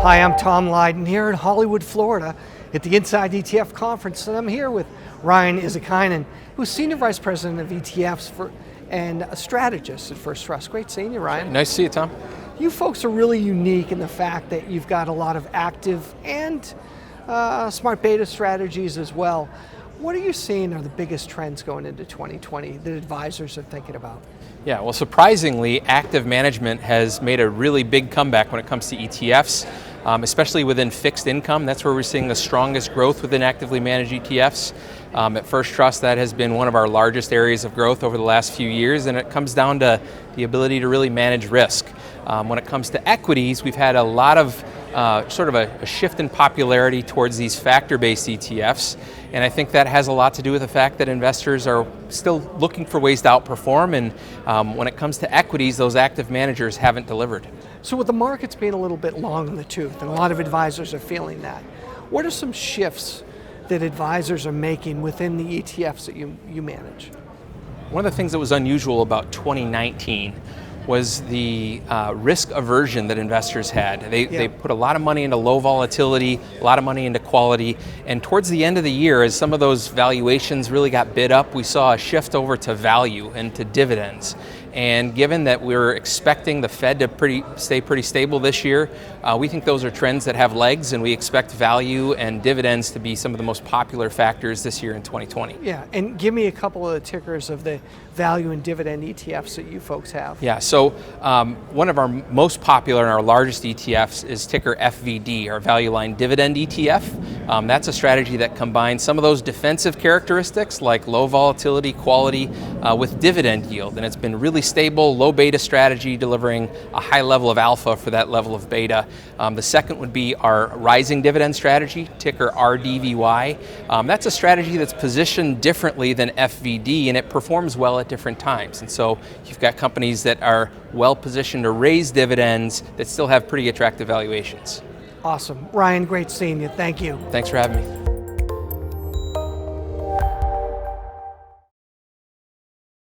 Hi, I'm Tom Lydon here in Hollywood, Florida at the Inside ETF conference, and I'm here with Ryan Izikainen, who's Senior Vice President of ETFs and a strategist at First Trust. Great seeing you, Ryan. Nice to see you, Tom. You folks are really unique in the fact that you've got a lot of active and smart beta strategies as well. What are you seeing are the biggest trends going into 2020 that advisors are thinking about? Yeah, well, surprisingly, active management has made a really big comeback when it comes to ETFs, especially within fixed income. That's where we're seeing the strongest growth within actively managed ETFs. At First Trust, that has been one of our largest areas of growth over the last few years, and it comes down to the ability to really manage risk. When it comes to equities, we've had a lot of sort of a shift in popularity towards these factor-based ETFs, and I think that has a lot to do with the fact that investors are still looking for ways to outperform, and when it comes to equities, those active managers haven't delivered. So with the markets being a little bit long in the tooth, and a lot of advisors are feeling that, what are some shifts that advisors are making within the ETFs that you manage? One of the things that was unusual about 2019 was the risk aversion that investors had. They put a lot of money into low volatility, a lot of money into quality, and towards the end of the year, as some of those valuations really got bid up, we saw a shift over to value and to dividends. And given that we're expecting the Fed to stay pretty stable this year, we think those are trends that have legs, and we expect value and dividends to be some of the most popular factors this year in 2020. Yeah, and give me a couple of the tickers of the value and dividend ETFs that you folks have. Yeah, so one of our most popular and our largest ETFs is ticker FVD, our Value Line Dividend ETF. That's a strategy that combines some of those defensive characteristics like low volatility, quality, with dividend yield, and it's been really stable, low beta strategy, delivering a high level of alpha for that level of beta. The second would be our rising dividend strategy, ticker RDVY. That's a strategy that's positioned differently than FVD, and it performs well at different times. And so you've got companies that are well positioned to raise dividends that still have pretty attractive valuations. Awesome. Ryan, great seeing you. Thank you. Thanks for having me.